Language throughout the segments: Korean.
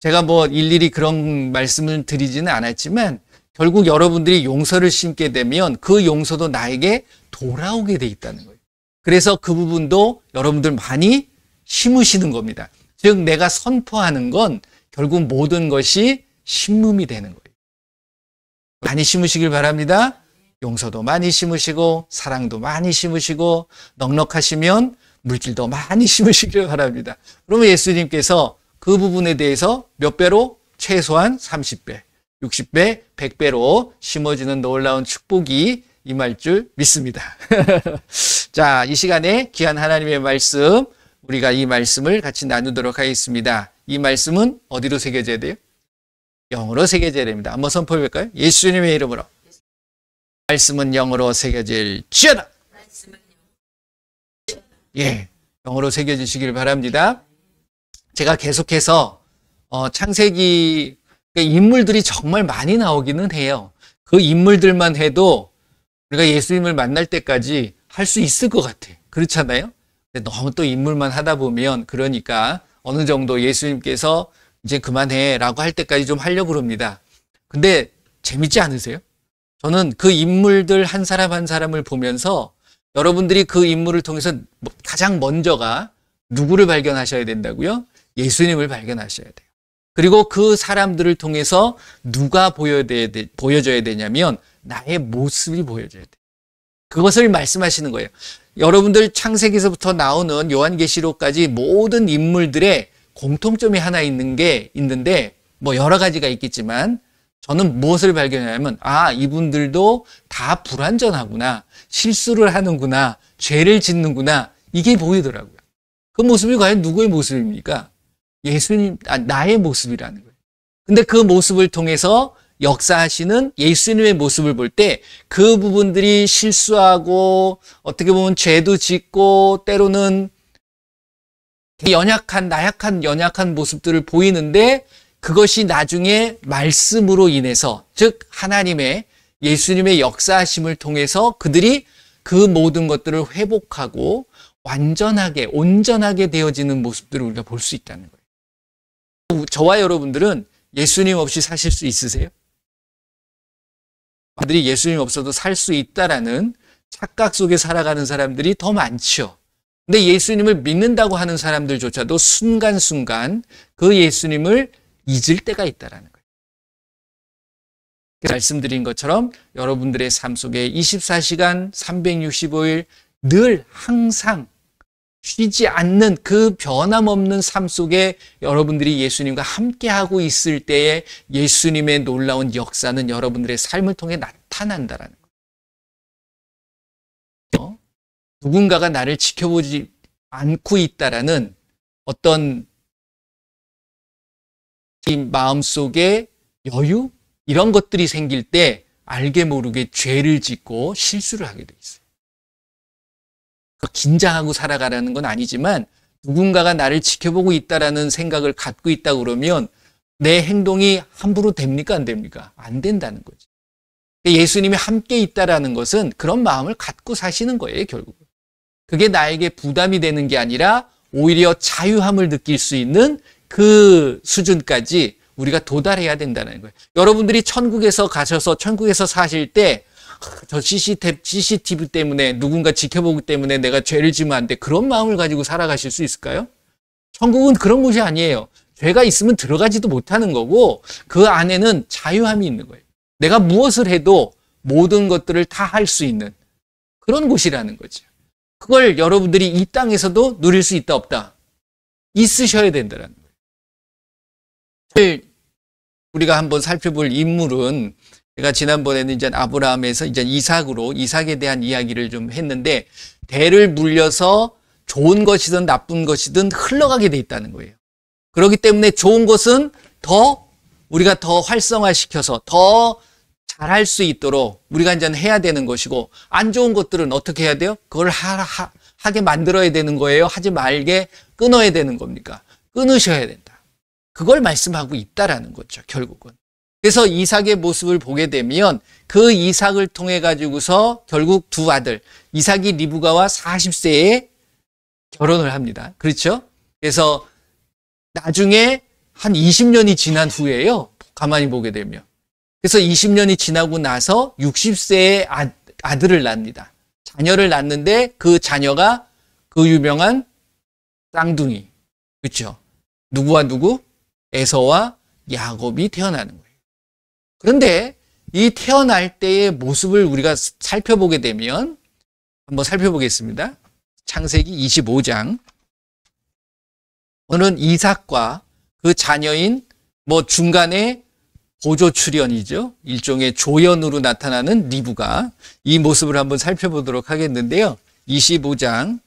제가 뭐 일일이 그런 말씀을 드리지는 않았지만 결국 여러분들이 용서를 심게 되면 그 용서도 나에게 돌아오게 돼 있다는 거예요. 그래서 그 부분도 여러분들 많이 심으시는 겁니다. 즉 내가 선포하는 건 결국 모든 것이 심음이 되는 거예요. 많이 심으시길 바랍니다. 용서도 많이 심으시고 사랑도 많이 심으시고 넉넉하시면 물질도 많이 심으시길 바랍니다. 그러면 예수님께서 그 부분에 대해서 몇 배로? 최소한 30배, 60배, 100배로 심어지는 놀라운 축복이 임할 줄 믿습니다. 자, 이 시간에 귀한 하나님의 말씀, 우리가 이 말씀을 같이 나누도록 하겠습니다. 이 말씀은 어디로 새겨져야 돼요? 영으로 새겨져야 됩니다. 한번 선포해 볼까요? 예수님의 이름으로. 말씀은 영으로 새겨질지어다. 예, 영으로 새겨지시길 바랍니다. 제가 계속해서 창세기 인물들이 정말 많이 나오기는 해요. 그 인물들만 해도 우리가 예수님을 만날 때까지 할 수 있을 것 같아요. 그렇잖아요? 근데 너무 또 인물만 하다 보면 그러니까 어느 정도 예수님께서 이제 그만해 라고 할 때까지 좀 하려고 그럽니다. 근데 재밌지 않으세요? 저는 그 인물들 한 사람 한 사람을 보면서 여러분들이 그 인물을 통해서 가장 먼저가 누구를 발견하셔야 된다고요? 예수님을 발견하셔야 돼요. 그리고 그 사람들을 통해서 누가 보여줘야 되냐면 나의 모습이 보여줘야 돼요. 그것을 말씀하시는 거예요. 여러분들 창세기에서부터 나오는 요한계시록까지 모든 인물들의 공통점이 하나 있는데 뭐 여러 가지가 있겠지만 저는 무엇을 발견하냐면 이분들도 다 불완전하구나, 실수를 하는구나, 죄를 짓는구나, 이게 보이더라고요. 그 모습이 과연 누구의 모습입니까? 나의 모습이라는 거예요. 근데 그 모습을 통해서 역사하시는 예수님의 모습을 볼 때 그 부분들이 실수하고 어떻게 보면 죄도 짓고 때로는 연약한 모습들을 보이는데 그것이 나중에 말씀으로 인해서 즉 하나님의 예수님의 역사하심을 통해서 그들이 그 모든 것들을 회복하고 온전하게 되어지는 모습들을 우리가 볼 수 있다는 거예요. 저와 여러분들은 예수님 없이 사실 수 있으세요? 그들이 예수님 없어도 살 수 있다라는 착각 속에 살아가는 사람들이 더 많죠. 근데 예수님을 믿는다고 하는 사람들조차도 순간순간 그 예수님을 잊을 때가 있다라는 거예요. 말씀드린 것처럼 여러분들의 삶 속에 24시간 365일 늘 항상 쉬지 않는 그 변함없는 삶 속에 여러분들이 예수님과 함께하고 있을 때에 예수님의 놀라운 역사는 여러분들의 삶을 통해 나타난다라는 거예요. 누군가가 나를 지켜보지 않고 있다라는 어떤 이 마음속에 여유? 이런 것들이 생길 때 알게 모르게 죄를 짓고 실수를 하게 돼 있어요. 긴장하고 살아가라는 건 아니지만 누군가가 나를 지켜보고 있다라는 생각을 갖고 있다 그러면 내 행동이 함부로 됩니까? 안 됩니까? 안 된다는 거죠. 예수님이 함께 있다라는 것은 그런 마음을 갖고 사시는 거예요, 결국은. 그게 나에게 부담이 되는 게 아니라 오히려 자유함을 느낄 수 있는 그 수준까지 우리가 도달해야 된다는 거예요. 여러분들이 천국에서 가셔서 천국에서 사실 때 저 CCTV 때문에 누군가 지켜보기 때문에 내가 죄를 지으면 안 돼. 그런 마음을 가지고 살아가실 수 있을까요? 천국은 그런 곳이 아니에요. 죄가 있으면 들어가지도 못하는 거고 그 안에는 자유함이 있는 거예요. 내가 무엇을 해도 모든 것들을 다 할 수 있는 그런 곳이라는 거죠. 그걸 여러분들이 이 땅에서도 누릴 수 있다 없다? 있으셔야 된다는 거예요. 우리가 한번 살펴볼 인물은 제가 지난번에는 이제 아브라함에서 이제 이삭에 대한 이야기를 좀 했는데 대를 물려서 좋은 것이든 나쁜 것이든 흘러가게 돼 있다는 거예요. 그렇기 때문에 좋은 것은 우리가 더 활성화시켜서 더 잘할 수 있도록 우리가 이제 해야 되는 것이고 안 좋은 것들은 어떻게 해야 돼요? 그걸 하게 만들어야 되는 거예요? 하지 말게 끊어야 되는 겁니까? 끊으셔야 된다. 그걸 말씀하고 있다라는 거죠, 결국은. 그래서 이삭의 모습을 보게 되면 그 이삭을 통해 가지고서 결국 두 아들, 이삭이 리브가와 40세에 결혼을 합니다. 그렇죠? 그래서 나중에 한 20년이 지난 후에요. 가만히 보게 되면. 그래서 20년이 지나고 나서 60세에 아들을 낳습니다. 자녀를 낳는데 그 자녀가 그 유명한 쌍둥이. 그렇죠? 누구와 누구? 에서와 야곱이 태어나는 거예요. 그런데 이 태어날 때의 모습을 우리가 살펴보게 되면 한번 살펴보겠습니다. 창세기 25장. 오늘은 이삭과 그 자녀인 중간에 보조 출연이죠. 일종의 조연으로 나타나는 리브가 이 모습을 한번 살펴보도록 하겠는데요. 25장.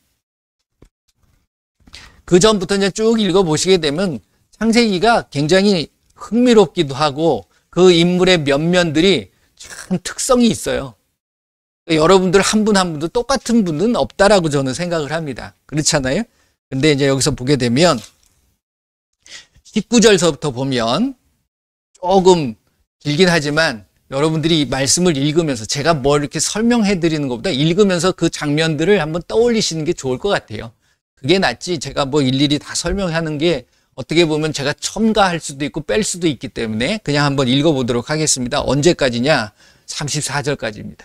그 전부터 이제 쭉 읽어보시게 되면 창세기가 굉장히 흥미롭기도 하고 그 인물의 면면들이 참 특성이 있어요. 여러분들 한 분 한 분도 똑같은 분은 없다라고 저는 생각을 합니다. 그렇잖아요? 근데 이제 여기서 보게 되면 19절서부터 보면 조금 길긴 하지만 여러분들이 이 말씀을 읽으면서 제가 뭘 이렇게 설명해 드리는 것보다 읽으면서 그 장면들을 한번 떠올리시는 게 좋을 것 같아요. 그게 낫지 제가 일일이 다 설명하는 게 어떻게 보면 제가 첨가할 수도 있고 뺄 수도 있기 때문에 그냥 한번 읽어보도록 하겠습니다. 언제까지냐? 34절까지입니다.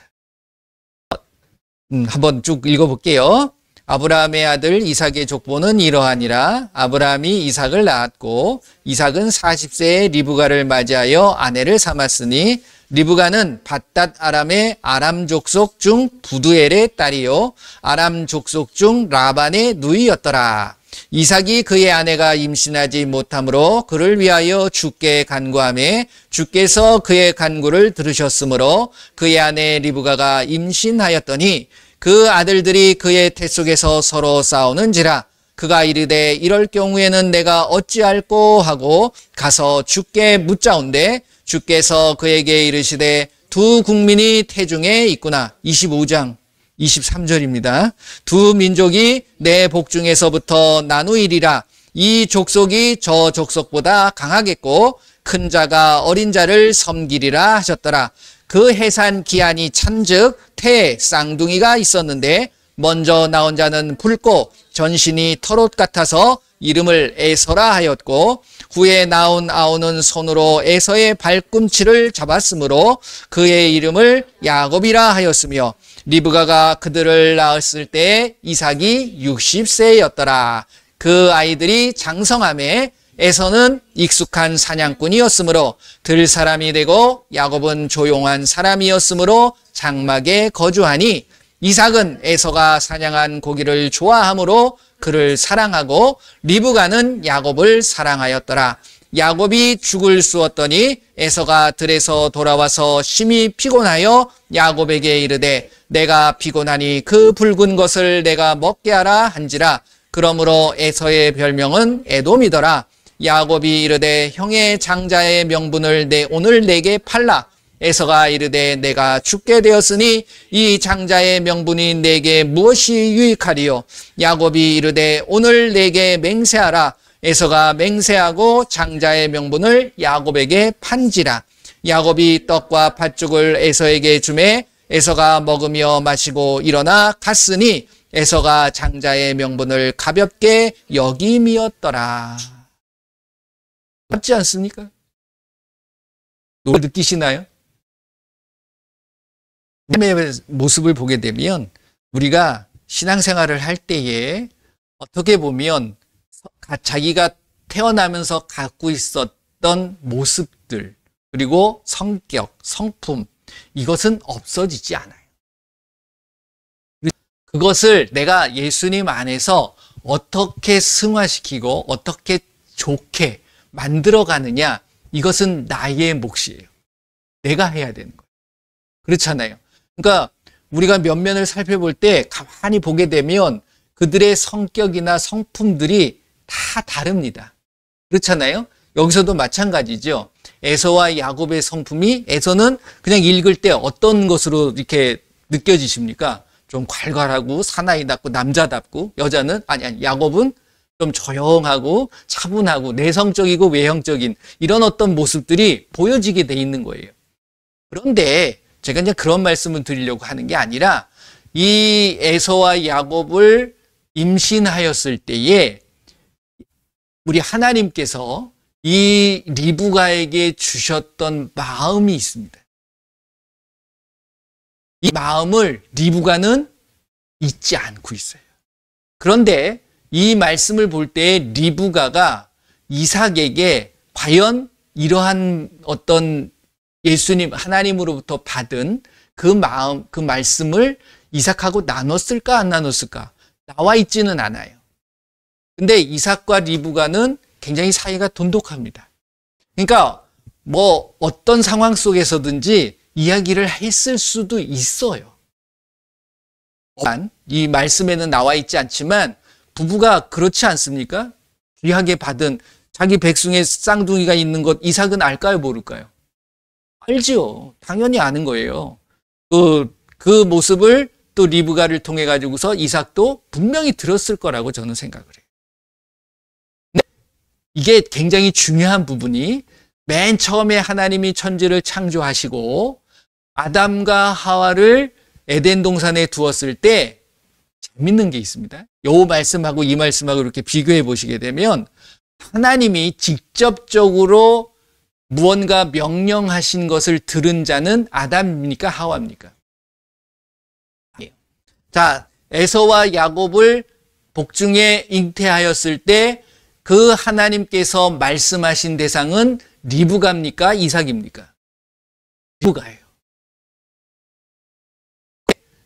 한번 쭉 읽어볼게요. 아브라함의 아들 이삭의 족보는 이러하니라. 아브라함이 이삭을 낳았고 이삭은 40세에 리브가를 맞이하여 아내를 삼았으니 리브가는 밧닷 아람의 아람 족속 중 부두엘의 딸이요 아람 족속 중 라반의 누이였더라. 이삭이 그의 아내가 임신하지 못하므로 그를 위하여 주께 간구하매 주께서 그의 간구를 들으셨으므로 그의 아내 리브가가 임신하였더니 그 아들들이 그의 태 속에서 서로 싸우는지라. 그가 이르되 이럴 경우에는 내가 어찌할꼬 하고 가서 주께 묻자온대 주께서 그에게 이르시되 두 국민이 태중에 있구나. 25장 23절입니다. 두 민족이 내 복중에서부터 나누이리라. 이 족속이 저 족속보다 강하겠고 큰 자가 어린 자를 섬기리라 하셨더라. 그 해산 기한이 찬즉 태에 쌍둥이가 있었는데 먼저 나온 자는 붉고 전신이 털옷 같아서 이름을 에서라 하였고 후에 나온 아우는 손으로 에서의 발꿈치를 잡았으므로 그의 이름을 야곱이라 하였으며 리브가가 그들을 낳았을 때 이삭이 60세였더라. 그 아이들이 장성함에 에서는 익숙한 사냥꾼이었으므로 들 사람이 되고 야곱은 조용한 사람이었으므로 장막에 거주하니 이삭은 에서가 사냥한 고기를 좋아하므로 그를 사랑하고 리브가는 야곱을 사랑하였더라. 야곱이 죽을 쑤었더니 에서가 들에서 돌아와서 심히 피곤하여 야곱에게 이르되 내가 피곤하니 그 붉은 것을 내가 먹게 하라 한지라. 그러므로 에서의 별명은 에돔이더라. 야곱이 이르되 형의 장자의 명분을 오늘 내게 팔라. 에서가 이르되 내가 죽게 되었으니 이 장자의 명분이 내게 무엇이 유익하리요. 야곱이 이르되 오늘 내게 맹세하라. 에서가 맹세하고 장자의 명분을 야곱에게 판지라. 야곱이 떡과 팥죽을 에서에게 주매 에서가 먹으며 마시고 일어나 갔으니 에서가 장자의 명분을 가볍게 여김이었더라. 맞지 않습니까? 노래 느끼시나요? 삶의 모습을 보게 되면 우리가 신앙생활을 할 때에 어떻게 보면 자기가 태어나면서 갖고 있었던 모습들 그리고 성격, 성품 이것은 없어지지 않아요. 그것을 내가 예수님 안에서 어떻게 승화시키고 어떻게 좋게 만들어가느냐 이것은 나의 몫이에요. 내가 해야 되는 거예요. 그렇잖아요. 그러니까 우리가 면면을 살펴볼 때 가만히 보게 되면 그들의 성격이나 성품들이 다 다릅니다. 그렇잖아요. 여기서도 마찬가지죠. 에서와 야곱의 성품이 에서는 그냥 읽을 때 어떤 것으로 이렇게 느껴지십니까? 좀 괄괄하고 사나이답고 남자답고 여자는 아니 야곱은 좀 조용하고 차분하고 내성적이고 외형적인 이런 어떤 모습들이 보여지게 돼 있는 거예요. 그런데 제가 이제 그런 말씀을 드리려고 하는 게 아니라 이 에서와 야곱을 임신하였을 때에 우리 하나님께서 이 리브가에게 주셨던 마음이 있습니다. 이 마음을 리브가는 잊지 않고 있어요. 그런데 이 말씀을 볼 때 리브가가 이삭에게 과연 이러한 어떤 예수님, 하나님으로부터 받은 그 마음, 그 말씀을 이삭하고 나눴을까, 안 나눴을까? 나와 있지는 않아요. 근데 이삭과 리브가는 굉장히 사이가 돈독합니다. 그러니까 뭐 어떤 상황 속에서든지 이야기를 했을 수도 있어요. 이 말씀에는 나와 있지 않지만 부부가 그렇지 않습니까? 귀하게 받은 자기 백성의 쌍둥이가 있는 것 이삭은 알까요, 모를까요? 알지요. 당연히 아는 거예요. 그 모습을 또 리브가를 통해 가지고서 이삭도 분명히 들었을 거라고 저는 생각을 해요. 근데 이게 굉장히 중요한 부분이 맨 처음에 하나님이 천지를 창조하시고 아담과 하와를 에덴 동산에 두었을 때 재밌는 게 있습니다. 요 말씀하고 이 말씀하고 이렇게 비교해 보시게 되면 하나님이 직접적으로 무언가 명령하신 것을 들은 자는 아담입니까? 하와입니까? 자, 에서와 야곱을 복중에 잉태하였을 때 그 하나님께서 말씀하신 대상은 리브가입니까? 이삭입니까? 리브가예요.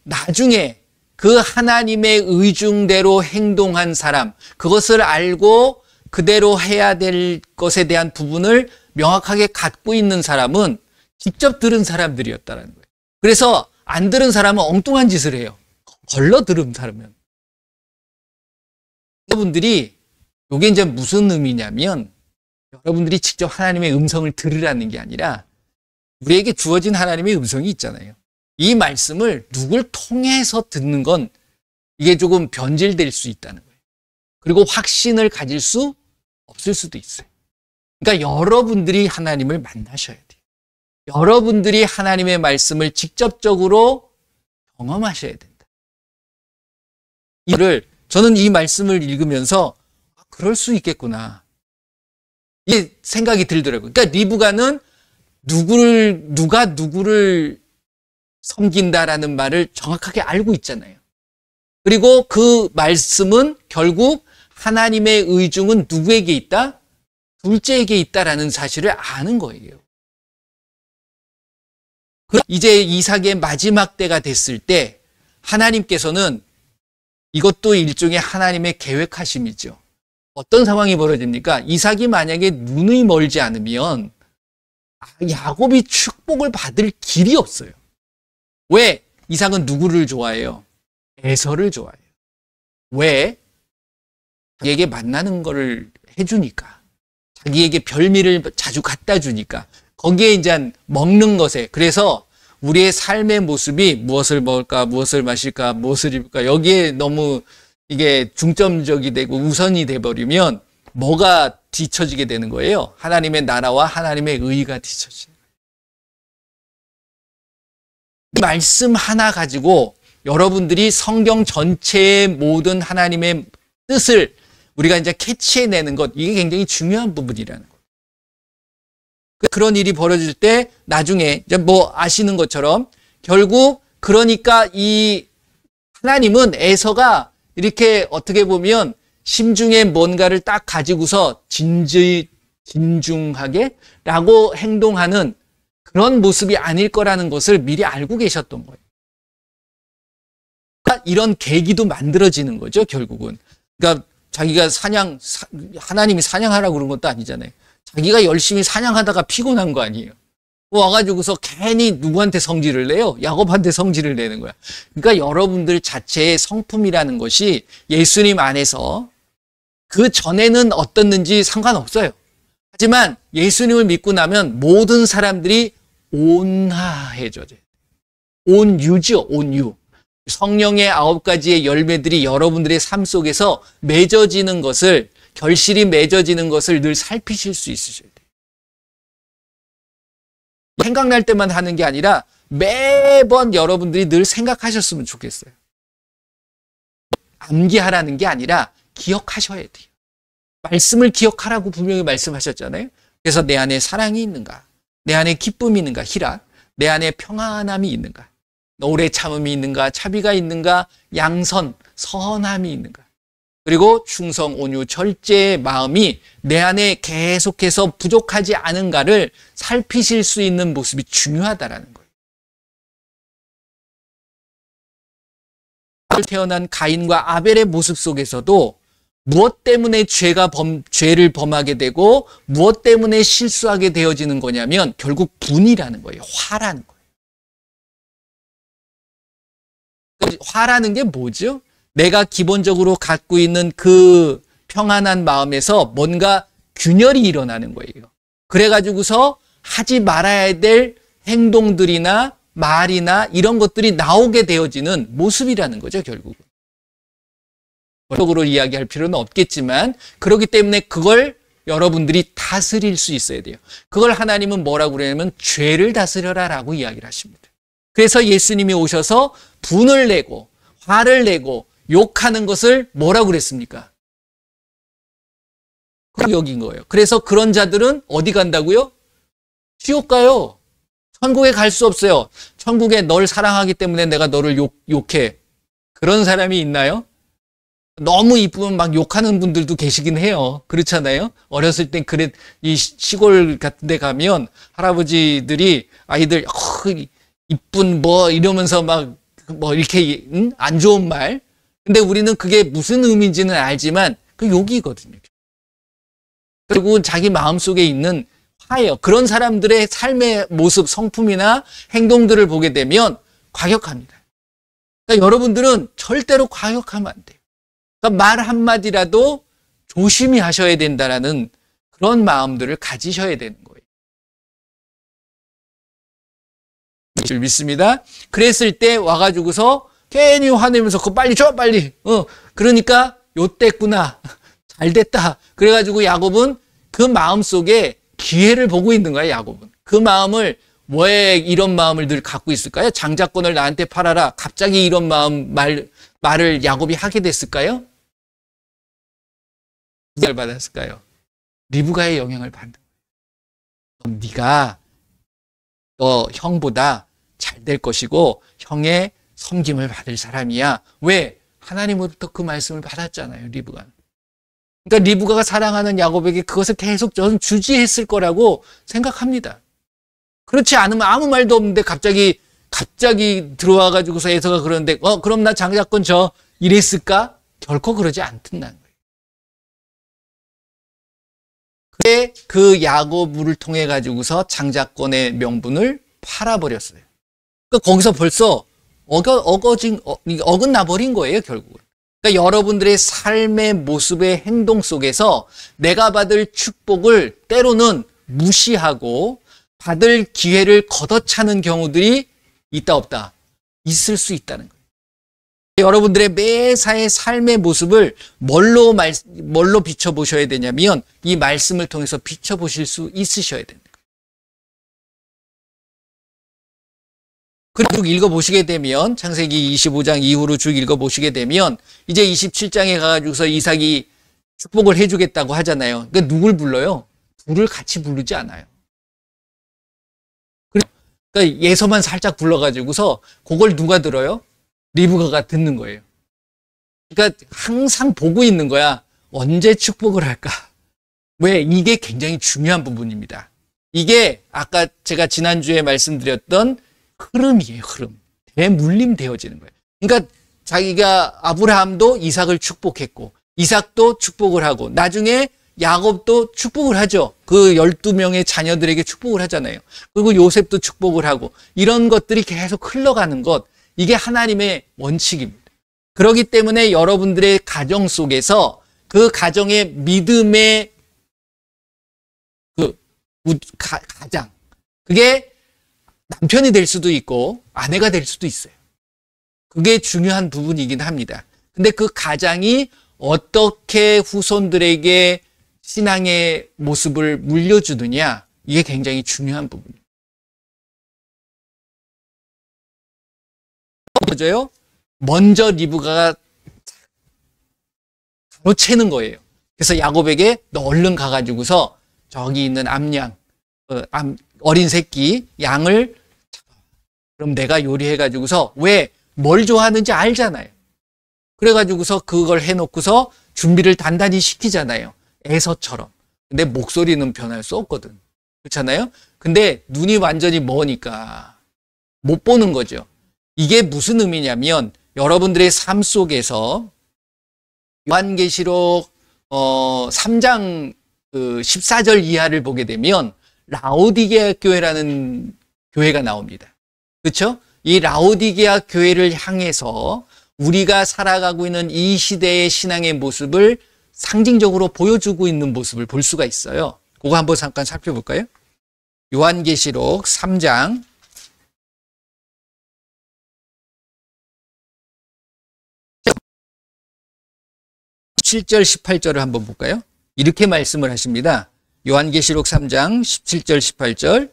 나중에 그 하나님의 의중대로 행동한 사람, 그것을 알고 그대로 해야 될 것에 대한 부분을 명확하게 갖고 있는 사람은 직접 들은 사람들이었다는 거예요. 그래서 안 들은 사람은 엉뚱한 짓을 해요. 걸러 들은 사람은. 여러분들이 이게 이제 무슨 의미냐면 여러분들이 직접 하나님의 음성을 들으라는 게 아니라 우리에게 주어진 하나님의 음성이 있잖아요. 이 말씀을 누굴 통해서 듣는 건 이게 조금 변질될 수 있다는 거예요. 그리고 확신을 가질 수 없을 수도 있어요. 그러니까 여러분들이 하나님을 만나셔야 돼요. 여러분들이 하나님의 말씀을 직접적으로 경험하셔야 된다. 저는 이 말씀을 읽으면서 그럴 수 있겠구나. 이 생각이 들더라고요. 그러니까 리브가는 누가 누구를 섬긴다라는 말을 정확하게 알고 있잖아요. 그리고 그 말씀은 결국 하나님의 의중은 누구에게 있다? 둘째에게 있다라는 사실을 아는 거예요. 이제 이삭의 마지막 때가 됐을 때 하나님께서는 이것도 일종의 하나님의 계획하심이죠. 어떤 상황이 벌어집니까? 이삭이 만약에 눈이 멀지 않으면 야곱이 축복을 받을 길이 없어요. 왜? 이삭은 누구를 좋아해요? 에서를 좋아해요. 왜? 자기에게 만나는 거를 해주니까. 자기에게 별미를 자주 갖다 주니까. 거기에 이제 먹는 것에. 그래서 우리의 삶의 모습이 무엇을 먹을까, 무엇을 마실까, 무엇을 입을까. 여기에 너무 이게 중점적이 되고 우선이 돼버리면 뭐가 뒤처지게 되는 거예요? 하나님의 나라와 하나님의 의가 뒤처지는 거예요. 이 말씀 하나 가지고 여러분들이 성경 전체의 모든 하나님의 뜻을 우리가 이제 캐치해내는 것, 이게 굉장히 중요한 부분이라는 거예요. 그런 일이 벌어질 때 나중에 이제 뭐 아시는 것처럼 결국 그러니까 이 하나님은 에서가 이렇게 어떻게 보면 심중에 뭔가를 딱 가지고서 진중하게 라고 행동하는 그런 모습이 아닐 거라는 것을 미리 알고 계셨던 거예요. 그러니까 이런 계기도 만들어지는 거죠, 결국은. 그러니까 자기가 하나님이 사냥하라고 그런 것도 아니잖아요. 자기가 열심히 사냥하다가 피곤한 거 아니에요. 와가지고서 괜히 누구한테 성질을 내요? 야곱한테 성질을 내는 거야. 그러니까 여러분들 자체의 성품이라는 것이 예수님 안에서 그 전에는 어떻는지 상관없어요. 하지만 예수님을 믿고 나면 모든 사람들이 온화해져요. 온유죠, 온유. 성령의 9가지의 열매들이 여러분들의 삶 속에서 맺어지는 것을, 결실이 맺어지는 것을 늘 살피실 수 있으셔야 돼요. 생각날 때만 하는 게 아니라 매번 여러분들이 늘 생각하셨으면 좋겠어요. 암기하라는 게 아니라 기억하셔야 돼요. 말씀을 기억하라고 분명히 말씀하셨잖아요. 그래서 내 안에 사랑이 있는가? 내 안에 기쁨이 있는가? 희락. 내 안에 평안함이 있는가? 오래 참음이 있는가? 차비가 있는가? 양선, 선함이 있는가? 그리고 충성, 온유, 절제의 마음이 내 안에 계속해서 부족하지 않은가를 살피실 수 있는 모습이 중요하다라는 거예요. 태어난 가인과 아벨의 모습 속에서도 무엇 때문에 죄를 범하게 되고 무엇 때문에 실수하게 되어지는 거냐면 결국 분이라는 거예요. 화라는 거예요. 화라는 게 뭐죠? 내가 기본적으로 갖고 있는 그 평안한 마음에서 뭔가 균열이 일어나는 거예요. 그래가지고서 하지 말아야 될 행동들이나 말이나 이런 것들이 나오게 되어지는 모습이라는 거죠, 결국은. 적으로 이야기할 필요는 없겠지만 그렇기 때문에 그걸 여러분들이 다스릴 수 있어야 돼요. 그걸 하나님은 뭐라고 그러냐면 죄를 다스려라 라고 이야기를 하십니다. 그래서 예수님이 오셔서 분을 내고 화를 내고 욕하는 것을 뭐라고 그랬습니까? 여긴 거예요. 그래서 그런 자들은 어디 간다고요? 지옥 가요. 천국에 갈 수 없어요. 천국에 널 사랑하기 때문에 내가 너를 욕해. 그런 사람이 있나요? 너무 이쁘면 막 욕하는 분들도 계시긴 해요. 그렇잖아요. 어렸을 땐 그래, 이 시골 같은 데 가면 할아버지들이 아이들 이쁜 뭐 이러면서 막 뭐 이렇게 안 좋은 말. 근데 우리는 그게 무슨 의미인지는 알지만 그 욕이거든요. 결국은 자기 마음속에 있는 화예요. 그런 사람들의 삶의 모습, 성품이나 행동들을 보게 되면 과격합니다. 그러니까 여러분들은 절대로 과격하면 안 돼요. 그러니까 말 한마디라도 조심히 하셔야 된다라는 그런 마음들을 가지셔야 되는 거예요. 줄 믿습니다. 그랬을 때 와가지고서 괜히 화내면서 그거 빨리 줘 빨리. 그러니까 요때구나. 잘 됐다. 그래가지고 야곱은 그 마음속에 기회를 보고 있는 거야. 야곱은. 그 마음을 왜 이런 마음을 늘 갖고 있을까요? 장자권을 나한테 팔아라. 갑자기 이런 말을 야곱이 하게 됐을까요? 누가 받았을까요? 리브가의 영향을 받는 거예요. 네가 너 형보다 잘 될 것이고 형의 섬김을 받을 사람이야. 왜? 하나님으로부터 그 말씀을 받았잖아요. 리브가. 그러니까 리브가가 사랑하는 야곱에게 그것을 계속 저는 주지했을 거라고 생각합니다. 그렇지 않으면 아무 말도 없는데 갑자기 들어와가지고서 에서가 그러는데 그럼 나 장자권 줘 이랬을까? 결코 그러지 않던다는 거예요. 그래 그 야곱을 통해 가지고서 장자권의 명분을 팔아버렸어요. 그러니까 거기서 벌써 어긋나 버린 거예요, 결국은. 그러니까 여러분들의 삶의 모습의 행동 속에서 내가 받을 축복을 때로는 무시하고 받을 기회를 걷어차는 경우들이 있다 없다? 있을 수 있다는 거예요. 여러분들의 매사의 삶의 모습을 뭘로 비춰보셔야 되냐면 이 말씀을 통해서 비춰보실 수 있으셔야 됩니다. 그리고 읽어보시게 되면 창세기 25장 이후로 쭉 읽어보시게 되면 이제 27장에 가가지고서 이삭이 축복을 해주겠다고 하잖아요. 그러니까 누굴 불러요? 둘을 같이 부르지 않아요. 그러니까 예서만 살짝 불러가지고서 그걸 누가 들어요? 리브가가 듣는 거예요. 그러니까 항상 보고 있는 거야. 언제 축복을 할까? 왜? 이게 굉장히 중요한 부분입니다. 이게 아까 제가 지난주에 말씀드렸던 흐름이에요, 흐름. 대물림 되어지는 거예요. 그러니까 자기가 아브라함도 이삭을 축복했고, 이삭도 축복을 하고, 나중에 야곱도 축복을 하죠. 그 12명의 자녀들에게 축복을 하잖아요. 그리고 요셉도 축복을 하고, 이런 것들이 계속 흘러가는 것, 이게 하나님의 원칙입니다. 그렇기 때문에 여러분들의 가정 속에서 그 가정의 믿음의 가장, 그게 남편이 될 수도 있고 아내가 될 수도 있어요. 그게 중요한 부분이긴 합니다. 근데 그 가장이 어떻게 후손들에게 신앙의 모습을 물려주느냐, 이게 굉장히 중요한 부분이에요. 먼저 리브가가 가로채는 거예요. 그래서 야곱에게 너 얼른 가가지고서 저기 있는 암양, 어린 새끼 양을 잡아. 그럼 내가 요리해가지고서 왜 뭘 좋아하는지 알잖아요. 그래가지고서 그걸 해놓고서 준비를 단단히 시키잖아요. 에서처럼. 근데 목소리는 변할 수 없거든. 그렇잖아요? 근데 눈이 완전히 머니까 못 보는 거죠. 이게 무슨 의미냐면 여러분들의 삶 속에서 요한계시록 3장 14절 이하를 보게 되면 라오디게아 교회라는 교회가 나옵니다. 그렇죠? 이 라오디게아 교회를 향해서 우리가 살아가고 있는 이 시대의 신앙의 모습을 상징적으로 보여주고 있는 모습을 볼 수가 있어요. 그거 한번 잠깐 살펴볼까요? 요한계시록 3장 17절 18절을 한번 볼까요? 이렇게 말씀을 하십니다. 요한계시록 3장 17절 18절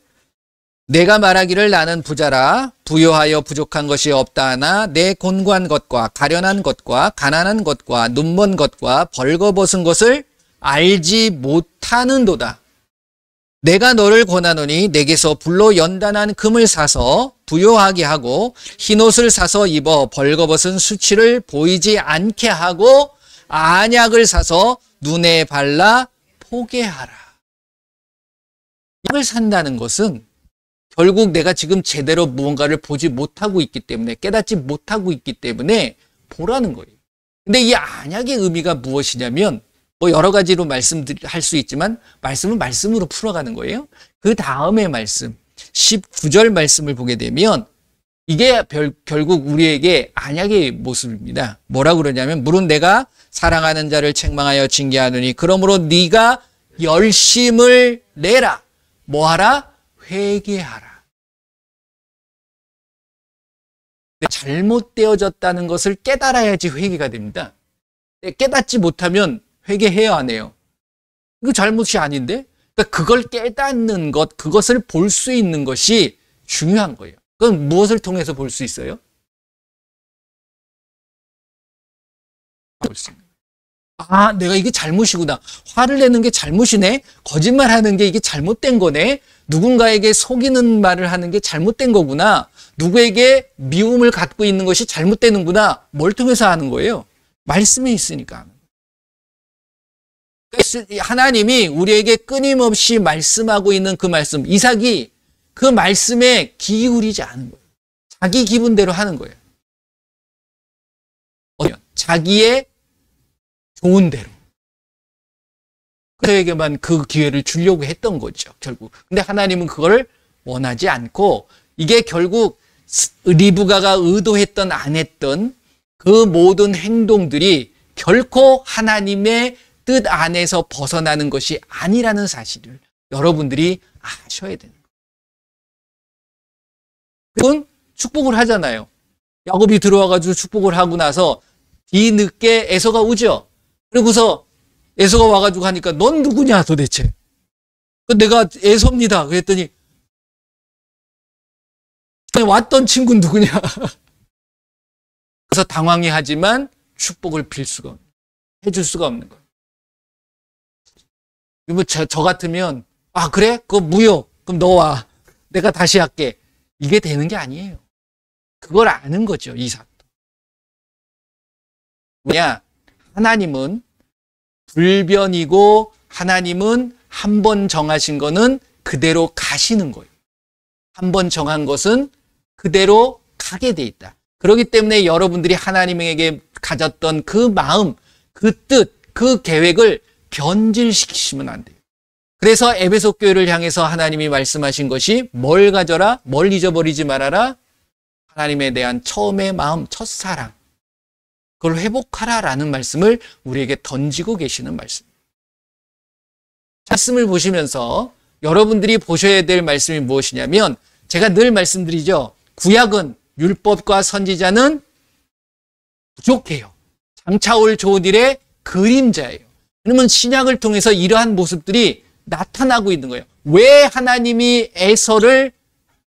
내가 말하기를 나는 부자라 부요하여 부족한 것이 없다 하나 내 곤고한 것과 가련한 것과 가난한 것과 눈먼 것과 벌거벗은 것을 알지 못하는도다. 내가 너를 권하노니 내게서 불로 연단한 금을 사서 부요하게 하고 흰옷을 사서 입어 벌거벗은 수치를 보이지 않게 하고 안약을 사서 눈에 발라 포개하라. 약을 산다는 것은 결국 내가 지금 제대로 무언가를 보지 못하고 있기 때문에 깨닫지 못하고 있기 때문에 보라는 거예요. 근데 이 안약의 의미가 무엇이냐면 뭐 여러 가지로 말씀할 수 있지만 말씀은 말씀으로 풀어가는 거예요. 그 다음에 말씀 19절 말씀을 보게 되면 이게 결국 우리에게 안약의 모습입니다. 뭐라고 그러냐면 물은 내가 사랑하는 자를 책망하여 징계하느니 그러므로 네가 열심을 내라. 뭐하라? 회개하라. 잘못되어졌다는 것을 깨달아야지 회개가 됩니다. 깨닫지 못하면 회개해야 하네요. 이거 잘못이 아닌데? 그러니까 그걸 깨닫는 것, 그것을 볼 수 있는 것이 중요한 거예요. 그건 무엇을 통해서 볼 수 있어요? 볼 수 있는. 아, 내가 이게 잘못이구나. 화를 내는 게 잘못이네. 거짓말하는 게 이게 잘못된 거네. 누군가에게 속이는 말을 하는 게 잘못된 거구나. 누구에게 미움을 갖고 있는 것이 잘못되는구나. 뭘 통해서 하는 거예요? 말씀에 있으니까. 하나님이 우리에게 끊임없이 말씀하고 있는 그 말씀, 이삭이 그 말씀에 기울이지 않은 거예요. 자기 기분대로 하는 거예요. 자기의 좋은 대로. 그에게만 그 기회를 주려고 했던 거죠, 결국. 근데 하나님은 그걸 원하지 않고 이게 결국 리브가가 의도했던 안 했던 그 모든 행동들이 결코 하나님의 뜻 안에서 벗어나는 것이 아니라는 사실을 여러분들이 아셔야 되는 거예요. 그건 축복을 하잖아요. 야곱이 들어와가지고 축복을 하고 나서 뒤늦게 에서가 오죠. 그리고서 에서가 와가지고 하니까 넌 누구냐 도대체. 내가 에서입니다. 그랬더니 왔던 친구는 누구냐. 그래서 당황해하지만 축복을 빌 수가 없는, 해줄 수가 없는 거예요. 저 같으면 아 그래? 그거 무효. 그럼 너 와. 내가 다시 할게. 이게 되는 게 아니에요. 그걸 아는 거죠. 이삭도. 뭐냐? 하나님은 불변이고 하나님은 한 번 정하신 거는 그대로 가시는 거예요. 한 번 정한 것은 그대로 가게 돼 있다. 그렇기 때문에 여러분들이 하나님에게 가졌던 그 마음, 그 뜻, 그 계획을 변질시키시면 안 돼요. 그래서 에베소 교회를 향해서 하나님이 말씀하신 것이 뭘 가져라? 뭘 잊어버리지 말아라? 하나님에 대한 처음의 마음, 첫사랑. 그걸 회복하라라는 말씀을 우리에게 던지고 계시는 말씀. 말씀을 보시면서 여러분들이 보셔야 될 말씀이 무엇이냐면 제가 늘 말씀드리죠. 구약은 율법과 선지자는 부족해요. 장차 올 좋은 일의 그림자예요. 그러면 신약을 통해서 이러한 모습들이 나타나고 있는 거예요. 왜 하나님이 에서를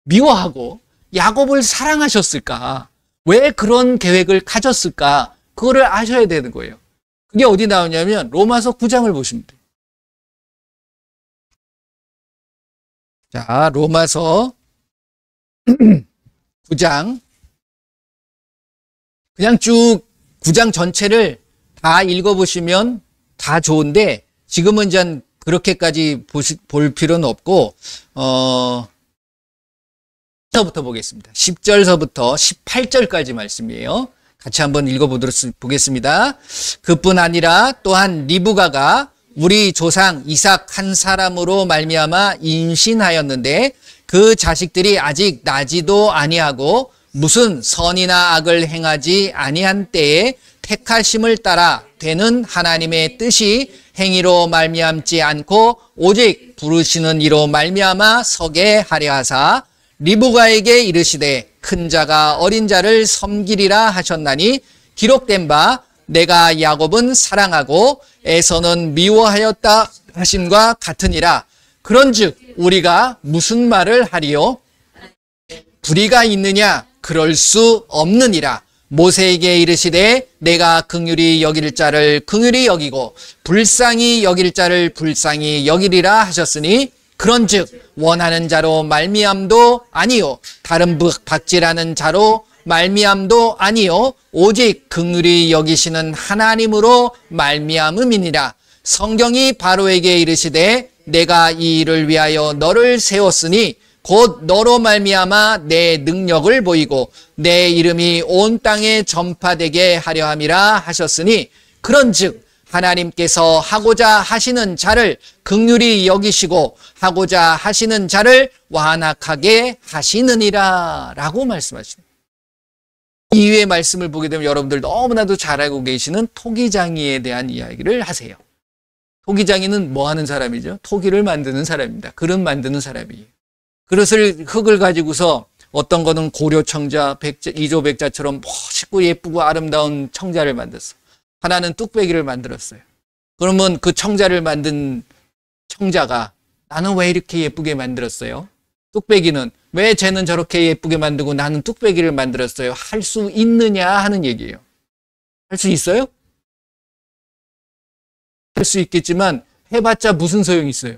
미워하고 야곱을 사랑하셨을까? 왜 그런 계획을 가졌을까? 그거를 아셔야 되는 거예요. 그게 어디 나오냐면 로마서 9장을 보시면 돼요. 자, 로마서 9장. 그냥 쭉 9장 전체를 다 읽어보시면 다 좋은데 지금은 이제 그렇게까지 볼 필요는 없고 부터 보겠습니다. 10절서부터 18절까지 말씀이에요. 같이 한번 읽어보도록 보겠습니다. 그뿐 아니라 또한 리브가가 우리 조상 이삭 한 사람으로 말미암아 임신하였는데 그 자식들이 아직 나지도 아니하고 무슨 선이나 악을 행하지 아니한 때에 택하심을 따라 되는 하나님의 뜻이 행위로 말미암지 않고 오직 부르시는 이로 말미암아 서게 하려 하사 리브가에게 이르시되 큰 자가 어린 자를 섬기리라 하셨나니 기록된 바 내가 야곱은 사랑하고 에서는 미워하였다 하심과 같으니라. 그런즉 우리가 무슨 말을 하리요? 불의가 있느냐? 그럴 수 없느니라. 모세에게 이르시되 내가 긍휼히 여길 자를 긍휼히 여기고 불쌍히 여길 자를 불쌍히 여기리라 하셨으니 그런즉 원하는 자로 말미암도 아니요 다른 박질하는 자로 말미암도 아니요 오직 긍휼히 여기시는 하나님으로 말미암음이니라. 성경이 바로에게 이르시되 내가 이 일을 위하여 너를 세웠으니 곧 너로 말미암아 내 능력을 보이고 내 이름이 온 땅에 전파되게 하려 함이라 하셨으니 그런즉 하나님께서 하고자 하시는 자를 긍휼히 여기시고 하고자 하시는 자를 완악하게 하시느니라 라고 말씀하십니다. 이후의 말씀을 보게 되면 여러분들 너무나도 잘 알고 계시는 토기장이에 대한 이야기를 하세요. 토기장이는 뭐 하는 사람이죠? 토기를 만드는 사람입니다. 그릇 만드는 사람이에요. 흙을 가지고서 어떤 거는 고려 청자, 이조백자처럼 멋있고 예쁘고 아름다운 청자를 만들었어. 하나는 뚝배기를 만들었어요. 그러면 그 청자를 만든 청자가 나는 왜 이렇게 예쁘게 만들었어요? 뚝배기는 왜 쟤는 저렇게 예쁘게 만들고 나는 뚝배기를 만들었어요? 할 수 있느냐 하는 얘기예요. 할 수 있어요? 할 수 있겠지만 해봤자 무슨 소용이 있어요?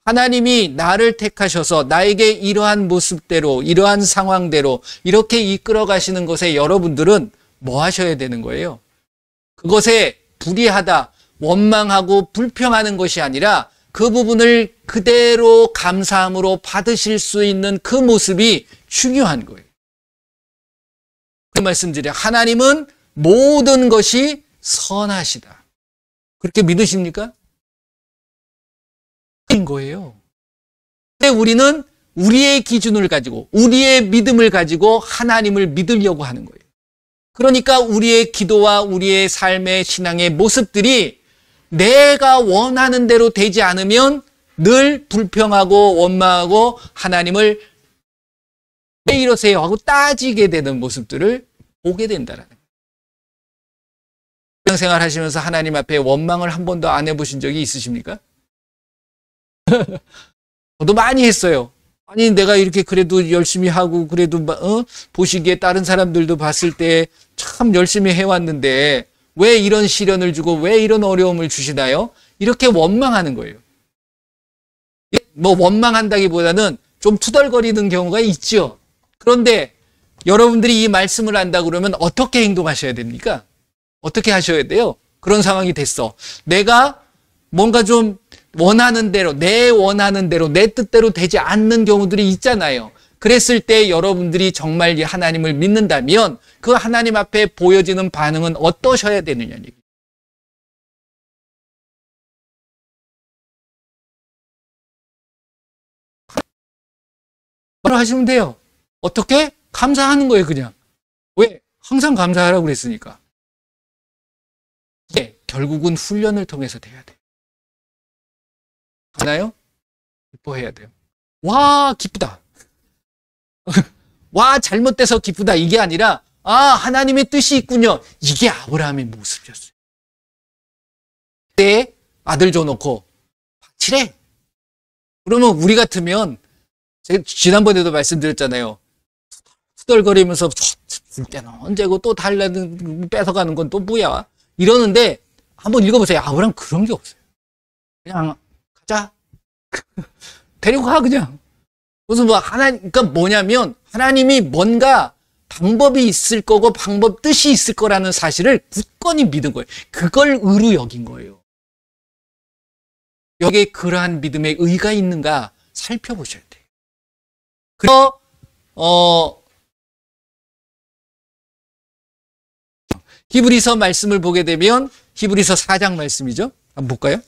하나님이 나를 택하셔서 나에게 이러한 모습대로 이러한 상황대로 이렇게 이끌어 가시는 것에 여러분들은 뭐 하셔야 되는 거예요? 그것에 불의하다, 원망하고 불평하는 것이 아니라 그 부분을 그대로 감사함으로 받으실 수 있는 그 모습이 중요한 거예요. 그 말씀드려요. 하나님은 모든 것이 선하시다. 그렇게 믿으십니까? 인 거예요. 근데 우리는 우리의 기준을 가지고 우리의 믿음을 가지고 하나님을 믿으려고 하는 거예요. 그러니까 우리의 기도와 우리의 삶의 신앙의 모습들이 내가 원하는 대로 되지 않으면 늘 불평하고 원망하고 하나님을 왜 이러세요 하고 따지게 되는 모습들을 보게 된다는 거예요. 신앙생활 하시면서 하나님 앞에 원망을 한 번도 안 해보신 적이 있으십니까? 저도 많이 했어요. 아니 내가 이렇게 그래도 열심히 하고 그래도 보시기에 다른 사람들도 봤을 때 참 열심히 해왔는데 왜 이런 시련을 주고 왜 이런 어려움을 주시나요? 이렇게 원망하는 거예요. 뭐 원망한다기보다는 좀 투덜거리는 경우가 있죠. 그런데 여러분들이 이 말씀을 안다 그러면 어떻게 행동하셔야 됩니까? 어떻게 하셔야 돼요? 그런 상황이 됐어. 내가 뭔가 좀 원하는 대로, 내 원하는 대로, 내 뜻대로 되지 않는 경우들이 있잖아요. 그랬을 때 여러분들이 정말 하나님을 믿는다면 그 하나님 앞에 보여지는 반응은 어떠셔야 되느냐는 얘기예요. 바로 하시면 돼요. 어떻게? 감사하는 거예요, 그냥. 왜? 항상 감사하라고 그랬으니까. 이게 결국은 훈련을 통해서 돼야 돼요. 하나요? 기뻐해야 돼요. 와, 기쁘다. 와, 잘못돼서 기쁘다. 이게 아니라, 아, 하나님의 뜻이 있군요. 이게 아브라함의 모습이었어요. 그때 아들 줘놓고, 칠해. 그러면 우리 같으면, 제가 지난번에도 말씀드렸잖아요. 투덜거리면서 줄 때는 언제고 또 달라는 뺏어가는 건 또 뭐야? 이러는데 한번 읽어보세요. 아브라함 그런 게 없어요. 그냥 가자. 데리고 가 그냥. 무슨 뭐 그러니까 뭐냐면 하나님이 뭔가 방법이 있을 거고 뜻이 있을 거라는 사실을 굳건히 믿은 거예요. 그걸 의로 여긴 거예요. 여기에 그러한 믿음의 의가 있는가 살펴보셔야 돼요. 그래서 히브리서 말씀을 보게 되면 히브리서 4장 말씀이죠. 한번 볼까요?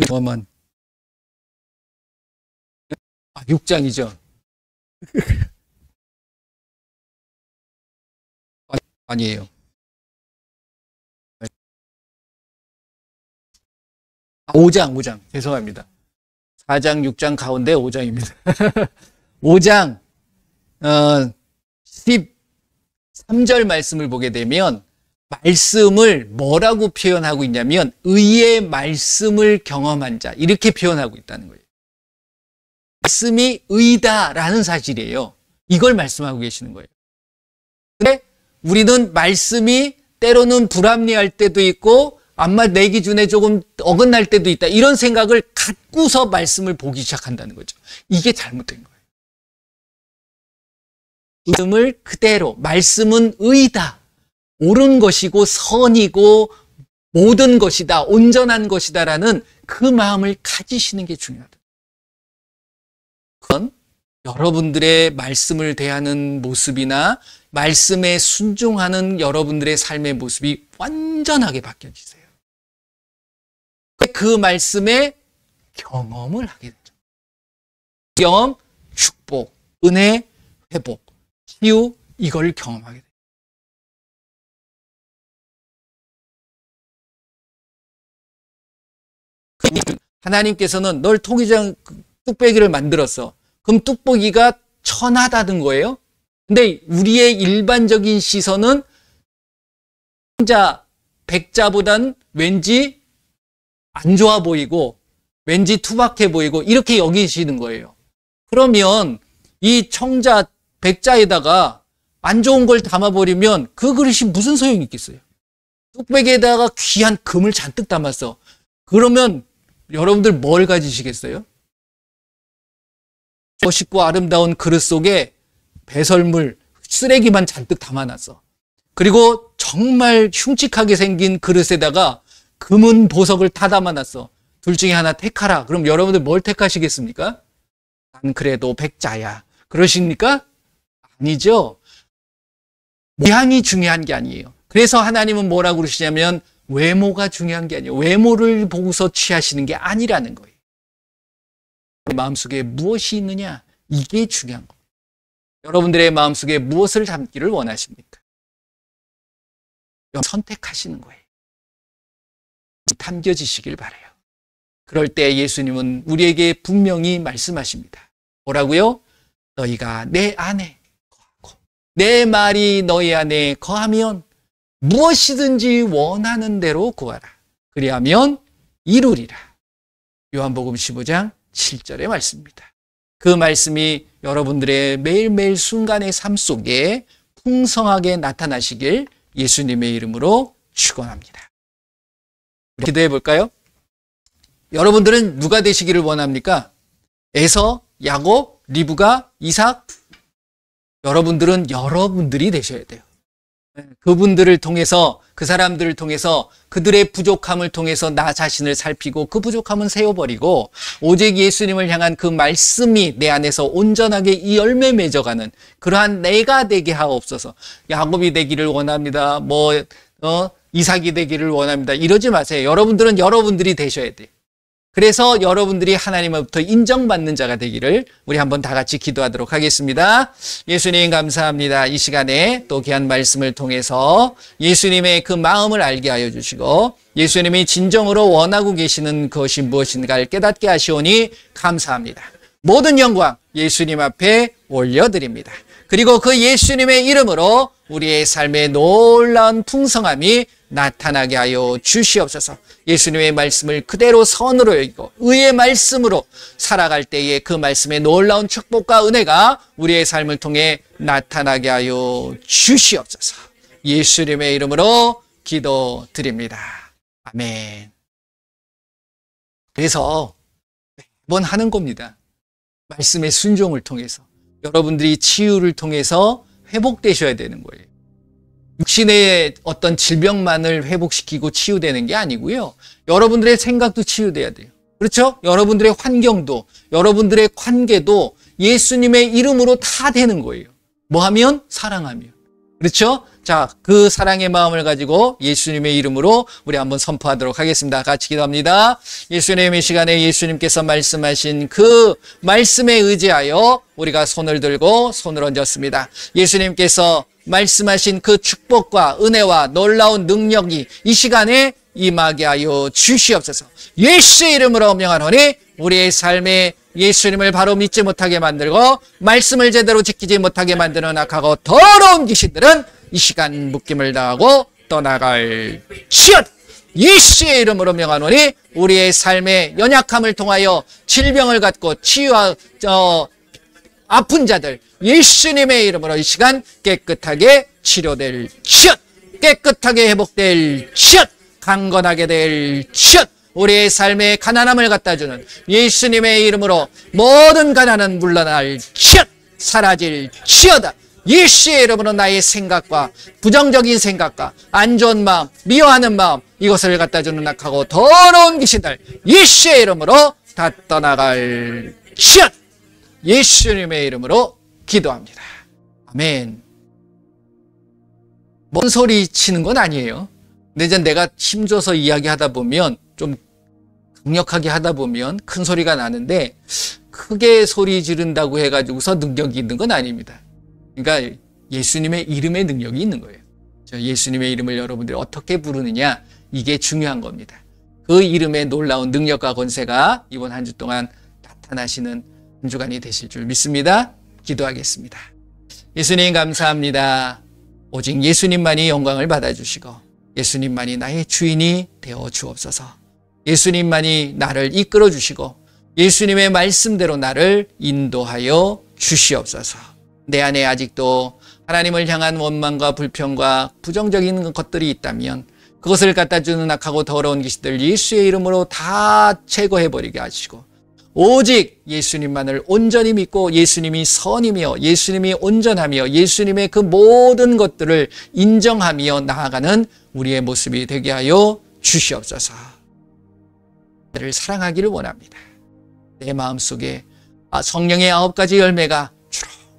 뭐만 6장이죠. 아니에요. 5장. 죄송합니다. 4장, 6장 가운데 5장입니다. 5장 13절 말씀을 보게 되면 말씀을 뭐라고 표현하고 있냐면 의의 말씀을 경험한 자 이렇게 표현하고 있다는 거예요. 말씀이 의다라는 사실이에요. 이걸 말씀하고 계시는 거예요. 근데 우리는 말씀이 때로는 불합리할 때도 있고 아마 내 기준에 조금 어긋날 때도 있다. 이런 생각을 갖고서 말씀을 보기 시작한다는 거죠. 이게 잘못된 거예요. 말씀을 그대로 말씀은 의다. 옳은 것이고 선이고 모든 것이다. 온전한 것이다라는 그 마음을 가지시는 게 중요하다. 그건 여러분들의 말씀을 대하는 모습이나 말씀에 순종하는 여러분들의 삶의 모습이 완전하게 바뀌어지세요. 그 말씀에 경험을 하게 되죠. 경험, 축복, 은혜, 회복, 치유 이걸 경험하게 돼요. 하나님께서는 널 토기장 뚝배기를 만들었어. 그럼 뚝배기가 천하다는 거예요? 근데 우리의 일반적인 시선은 백자보단 왠지 안 좋아 보이고 왠지 투박해 보이고 이렇게 여기시는 거예요. 그러면 이 청자 백자에다가 안 좋은 걸 담아버리면 그 그릇이 무슨 소용이 있겠어요? 뚝배기에다가 귀한 금을 잔뜩 담았어. 그러면 여러분들 뭘 가지시겠어요? 멋있고 아름다운 그릇 속에 배설물, 쓰레기만 잔뜩 담아놨어. 그리고 정말 흉측하게 생긴 그릇에다가 금은 보석을 다 담아놨어. 둘 중에 하나 택하라. 그럼 여러분들 뭘 택하시겠습니까? 난 그래도 백자야. 그러십니까? 아니죠. 모양이 중요한 게 아니에요. 그래서 하나님은 뭐라고 그러시냐면 외모가 중요한 게 아니에요. 외모를 보고서 취하시는 게 아니라는 거예요. 마음속에 무엇이 있느냐? 이게 중요한 겁니다. 여러분들의 마음속에 무엇을 담기를 원하십니까? 선택하시는 거예요. 담겨지시길 바라요. 그럴 때 예수님은 우리에게 분명히 말씀하십니다. 뭐라고요? 너희가 내 안에 거하고 내 말이 너희 안에 거하면 무엇이든지 원하는 대로 구하라. 그리하면 이루리라. 요한복음 15장 7절의 말씀입니다. 그 말씀이 여러분들의 매일매일 순간의 삶 속에 풍성하게 나타나시길 예수님의 이름으로 축원합니다. 기도해 볼까요? 여러분들은 누가 되시기를 원합니까? 에서, 야곱, 리브가, 이삭? 여러분들은 여러분들이 되셔야 돼요. 그분들을 통해서, 그 사람들을 통해서 그들의 부족함을 통해서 나 자신을 살피고 그 부족함은 세워버리고 오직 예수님을 향한 그 말씀이 내 안에서 온전하게 이 열매 맺어가는 그러한 내가 되게 하옵소서. 야곱이 되기를 원합니다. 이삭이 되기를 원합니다. 이러지 마세요. 여러분들은 여러분들이 되셔야 돼요. 그래서 여러분들이 하나님으로부터 인정받는 자가 되기를 우리 한번 다 같이 기도하도록 하겠습니다. 예수님 감사합니다. 이 시간에 또 귀한 말씀을 통해서 예수님의 그 마음을 알게 하여 주시고 예수님이 진정으로 원하고 계시는 것이 무엇인가를 깨닫게 하시오니 감사합니다. 모든 영광 예수님 앞에 올려드립니다. 그리고 그 예수님의 이름으로 우리의 삶에 놀라운 풍성함이 나타나게 하여 주시옵소서. 예수님의 말씀을 그대로 선으로 여기고 의의 말씀으로 살아갈 때에 그 말씀의 놀라운 축복과 은혜가 우리의 삶을 통해 나타나게 하여 주시옵소서. 예수님의 이름으로 기도드립니다. 아멘. 그래서 매번 하는 겁니다. 말씀의 순종을 통해서 여러분들이 치유를 통해서 회복되셔야 되는 거예요. 육신의 어떤 질병만을 회복시키고 치유되는 게 아니고요. 여러분들의 생각도 치유돼야 돼요. 그렇죠? 여러분들의 환경도, 여러분들의 관계도 예수님의 이름으로 다 되는 거예요. 뭐 하면? 사랑하면. 그렇죠? 자, 그 사랑의 마음을 가지고 예수님의 이름으로 우리 한번 선포하도록 하겠습니다. 같이 기도합니다. 예수님, 이 시간에 예수님께서 말씀하신 그 말씀에 의지하여 우리가 손을 들고 손을 얹었습니다. 예수님께서 말씀하신 그 축복과 은혜와 놀라운 능력이 이 시간에 임하게 하여 주시옵소서. 예수의 이름으로 명하노니 우리의 삶에 예수님을 바로 믿지 못하게 만들고 말씀을 제대로 지키지 못하게 만드는 악하고 더러운 귀신들은 이 시간 묶임을 당하고 떠나갈 시엇. 예수의 이름으로 명하노니 우리의 삶의 연약함을 통하여 질병을 갖고 아픈 자들 예수님의 이름으로 이 시간 깨끗하게 치료될 시엇, 깨끗하게 회복될 시엇, 강건하게 될 시엇. 우리의 삶의 가난함을 갖다 주는 예수님의 이름으로 모든 가난은 물러날 시엇, 사라질 시엇다. 예수의 이름으로 나의 생각과 부정적인 생각과 안 좋은 마음, 미워하는 마음, 이것을 갖다 주는 악하고 더러운 귀신들 예수의 이름으로 다 떠나갈 시엇. 예수님의 이름으로 기도합니다. 아멘. 뭔 소리 치는 건 아니에요. 근데 이제 내가 힘줘서 이야기하다 보면 좀 강력하게 하다 보면 큰 소리가 나는데 크게 소리 지른다고 해가지고서 능력이 있는 건 아닙니다. 그러니까 예수님의 이름의 능력이 있는 거예요. 예수님의 이름을 여러분들이 어떻게 부르느냐, 이게 중요한 겁니다. 그 이름의 놀라운 능력과 권세가 이번 한 주 동안 나타나시는 한 주간이 되실 줄 믿습니다. 기도하겠습니다. 예수님 감사합니다. 오직 예수님만이 영광을 받아주시고 예수님만이 나의 주인이 되어 주옵소서. 예수님만이 나를 이끌어 주시고 예수님의 말씀대로 나를 인도하여 주시옵소서. 내 안에 아직도 하나님을 향한 원망과 불평과 부정적인 것들이 있다면 그것을 갖다 주는 악하고 더러운 귀신들 예수의 이름으로 다 제거해버리게 하시고 오직 예수님만을 온전히 믿고 예수님이 선이며 예수님이 온전하며 예수님의 그 모든 것들을 인정하며 나아가는 우리의 모습이 되게 하여 주시옵소서. 나를 사랑하기를 원합니다. 내 마음속에 성령의 9가지 열매가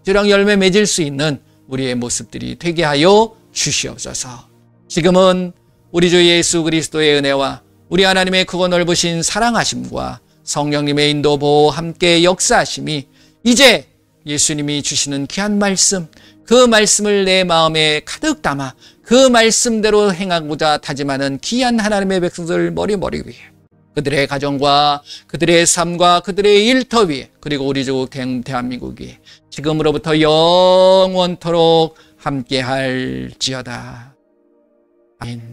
주렁주렁 열매 맺을 수 있는 우리의 모습들이 되게 하여 주시옵소서. 지금은 우리 주 예수 그리스도의 은혜와 우리 하나님의 크고 넓으신 사랑하심과 성령님의 인도 보호 함께 역사하심이 이제 예수님이 주시는 귀한 말씀, 그 말씀을 내 마음에 가득 담아 그 말씀대로 행하고자 다짐하는 귀한 하나님의 백성들 머리 위에, 그들의 가정과 그들의 삶과 그들의 일터 위에, 그리고 우리 조국 대한민국 위에 지금으로부터 영원토록 함께할지어다. 아멘.